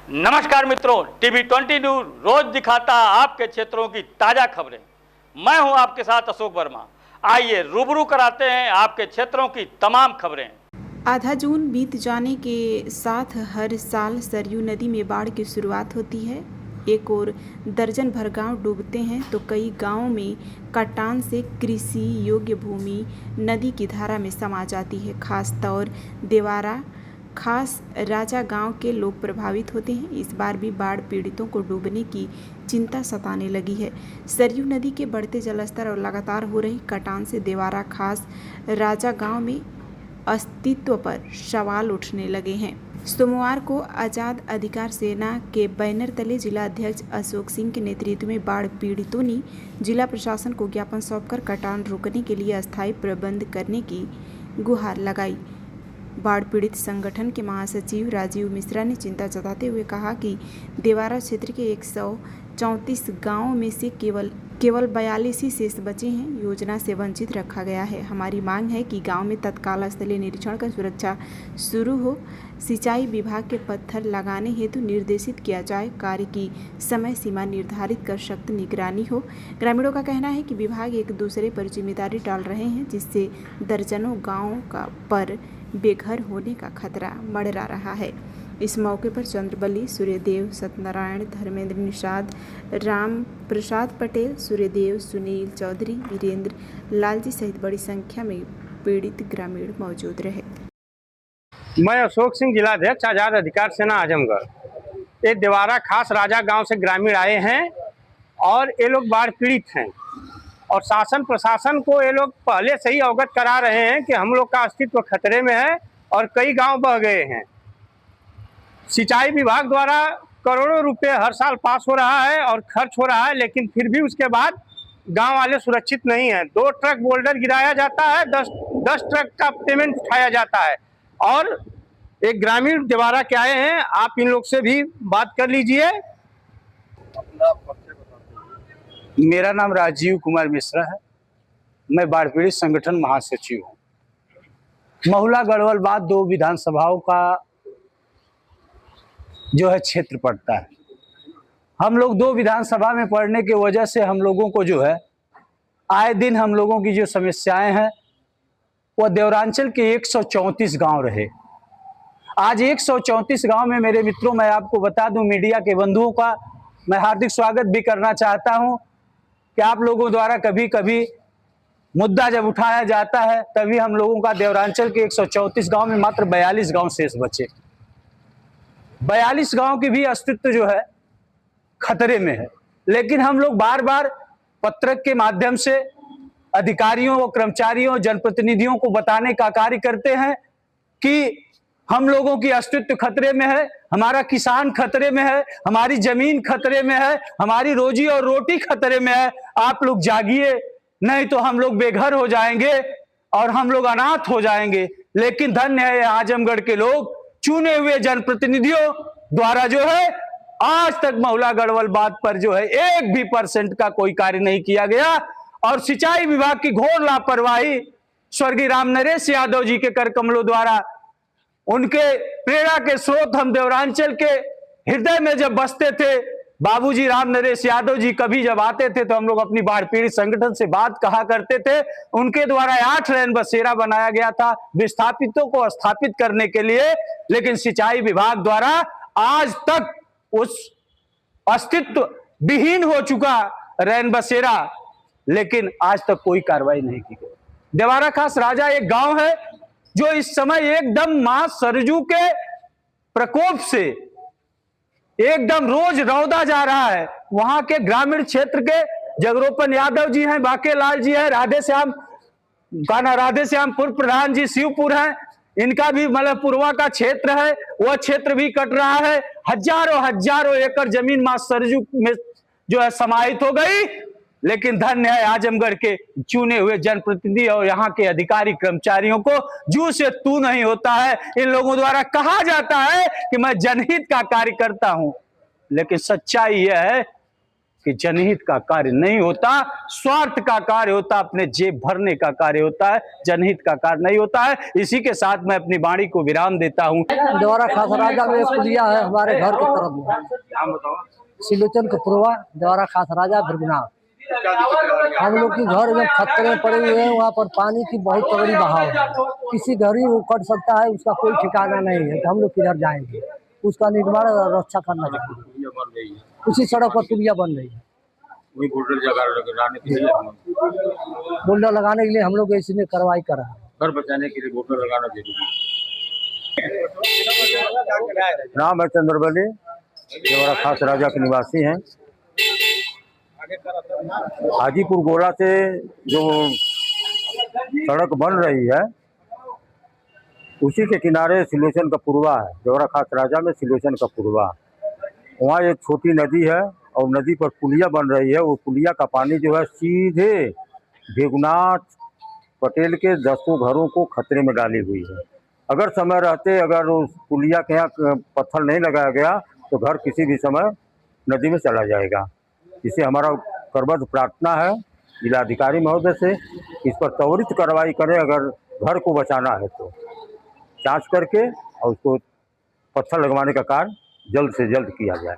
नमस्कार मित्रों, TV 20 news रोज दिखाता आपके क्षेत्रों की ताजा खबरें। मैं हूं आपके साथ अशोक वर्मा। आइए रूबरू कराते हैं आपके क्षेत्रों की तमाम खबरें। आधा जून बीत जाने के साथ हर साल सरयू नदी में बाढ़ की शुरुआत होती है। एक और दर्जन भर गांव डूबते हैं तो कई गांवों में कटान से कृषि योग्य भूमि नदी की धारा में समा जाती है। खासतौर देवारा खास राजा गांव के लोग प्रभावित होते हैं। इस बार भी बाढ़ पीड़ितों को डूबने की चिंता सताने लगी है। सरयू नदी के बढ़ते जलस्तर और लगातार हो रही कटान से देवारा खास राजा गांव में अस्तित्व पर सवाल उठने लगे हैं। सोमवार को आज़ाद अधिकार सेना के बैनर तले जिला अध्यक्ष अशोक सिंह के नेतृत्व में बाढ़ पीड़ितों ने जिला प्रशासन को ज्ञापन सौंपकर कटान रोकने के लिए अस्थायी प्रबंध करने की गुहार लगाई। बाढ़ पीड़ित संगठन के महासचिव राजीव मिश्रा ने चिंता जताते हुए कहा कि देवारा क्षेत्र के 134 गांवों में से केवल 42 ही शेष बचे हैं। योजना से वंचित रखा गया है। हमारी मांग है कि गांव में तत्काल स्थलीय निरीक्षण कर सुरक्षा शुरू हो। सिंचाई विभाग के पत्थर लगाने हेतु निर्देशित किया जाए। कार्य की समय सीमा निर्धारित कर सख्त निगरानी हो। ग्रामीणों का कहना है कि विभाग एक दूसरे पर जिम्मेदारी डाल रहे हैं, जिससे दर्जनों गाँवों का पर बेघर होने का खतरा मंडरा रहा है। इस मौके पर चंद्रबली, सूर्यदेव, सत्यनारायण, धर्मेंद्र निषाद, राम प्रसाद पटेल, सूर्यदेव, सुनील चौधरी, वीरेंद्र लालजी सहित बड़ी संख्या में पीड़ित ग्रामीण मौजूद रहे। मैं अशोक सिंह, जिला अध्यक्ष आज़ाद अधिकार सेना आजमगढ़। ये देवारा खास राजा गांव से ग्रामीण आए हैं और ये लोग बाढ़ पीड़ित हैं और शासन प्रशासन को ये लोग पहले से ही अवगत करा रहे हैं कि हम लोग का अस्तित्व खतरे में है और कई गांव बह गए हैं। सिंचाई विभाग द्वारा करोड़ों रुपए हर साल पास हो रहा है और खर्च हो रहा है, लेकिन फिर भी उसके बाद गांव वाले सुरक्षित नहीं है। 2 ट्रक बोल्डर गिराया जाता है, 10 ट्रक का पेमेंट उठाया जाता है और एक ग्रामीण देवारा के आए हैं। आप इन लोग से भी बात कर लीजिए। मेरा नाम राजीव कुमार मिश्रा है। मैं बाढ़ पीड़ित संगठन महासचिव हूँ। महुला गढ़वाल बाद 2 विधानसभाओं का जो है क्षेत्र पड़ता है। हम लोग 2 विधानसभा में पड़ने की वजह से हम लोगों को जो है आए दिन हम लोगों की जो समस्याएं हैं वह देवरांचल के 134 गांव रहे। आज 134 गांव में मेरे मित्रों, मैं आपको बता दूं, मीडिया के बंधुओं का मैं हार्दिक स्वागत भी करना चाहता हूं कि आप लोगों द्वारा कभी कभी मुद्दा जब उठाया जाता है तभी हम लोगों का देवरांचल के 134 गांव में मात्र 42 गांव शेष बचे। 42 गांव की भी अस्तित्व जो है खतरे में है। लेकिन हम लोग बार बार पत्रक के माध्यम से अधिकारियों व कर्मचारियों, जनप्रतिनिधियों को बताने का कार्य करते हैं कि हम लोगों की अस्तित्व खतरे में है, हमारा किसान खतरे में है, हमारी जमीन खतरे में है, हमारी रोजी और रोटी खतरे में है। आप लोग जागिए, नहीं तो हम लोग बेघर हो जाएंगे और हम लोग अनाथ हो जाएंगे। लेकिन धन्य है आजमगढ़ के लोग, चुने हुए जनप्रतिनिधियों द्वारा जो है आज तक महुला गढ़वाल बात पर जो है 1 भी % का कोई कार्य नहीं किया गया और सिंचाई विभाग की घोर लापरवाही स्वर्गीय राम नरेश यादव जी के कर कमलों द्वारा, उनके प्रेरणा के स्रोत हम देवरांचल के हृदय में जब बसते थे, बाबूजी राम नरेश यादव जी कभी जब आते थे तो हम लोग अपनी बाढ़ पीड़ित संगठन से बात कहा करते थे। उनके द्वारा 8 रैन बसेरा बनाया गया था विस्थापितों को स्थापित करने के लिए, लेकिन सिंचाई विभाग द्वारा आज तक उस अस्तित्व विहीन हो चुका रैन बसेरा, लेकिन आज तक कोई कार्रवाई नहीं की गई। देवारा खास राजा एक गांव है जो इस समय एकदम मां सरजू के प्रकोप से एकदम रोज रौदा जा रहा है। वहां के ग्रामीण क्षेत्र के जगरूपन यादव जी हैं, बाकेलाल जी हैं, राधे श्यामपुर प्रधान जी शिवपुर हैं, इनका भी मलयपुरवा का क्षेत्र है, वह क्षेत्र भी कट रहा है। हजारों एकड़ जमीन मां सरजू में जो है समाहित हो गई। लेकिन धन्य है आजमगढ़ के चुने हुए जनप्रतिनिधि और यहाँ के अधिकारी कर्मचारियों को, जू से तू नहीं होता है। इन लोगों द्वारा कहा जाता है कि मैं जनहित का कार्य करता हूं, लेकिन सच्चाई यह है कि जनहित का कार्य नहीं होता, स्वार्थ का कार्य होता, अपने जेब भरने का कार्य होता है, जनहित का कार्य नहीं होता है। इसी के साथ मैं अपनी वाणी को विराम देता हूँ। द्वारा खास राजा में एक पुलिया है हमारे घर की तरफ में, सिलोचन कपुरवा द्वारा खास राजा भृगुनाथ। हम लोग की घर में खतरे पड़े हुए हैं, वहाँ पर पानी की बहुत तगड़ी बहाव है, किसी घर ही वो कट सकता है, उसका कोई ठिकाना नहीं है। तो हम लोग किधर जाएंगे, उसका निर्माण और रक्षा करना चाहिए। उसी सड़क पर पुलिया बन रही है, बोल्डर लगाने के लिए हम लोग इसमें कार्रवाई कर रहे हैं। घर बचाने के लिए बोल्डर लगाना जरूरी है। नाम है चंद्रबली, द्वारा खास राजा के निवासी हैं। हाजीपुर गोला से जो सड़क बन रही है उसी के किनारे सिलोचन का पुरवा है, द्वारा खास राजा में सिलोचन का पुरवा। वहाँ एक छोटी नदी है और नदी पर पुलिया बन रही है। वो पुलिया का पानी जो है सीधे भृगुनाथ पटेल के 10 घरों को खतरे में डाली हुई है। अगर समय रहते अगर उस पुलिया के यहाँ पत्थर नहीं लगाया गया तो घर किसी भी समय नदी में चला जाएगा। इसे हमारा करबद्ध प्रार्थना है जिलाधिकारी महोदय से, इस पर त्वरित कार्रवाई करें। अगर घर को बचाना है तो जांच करके और उसको पत्थर लगवाने का कार्य जल्द से जल्द किया जाए।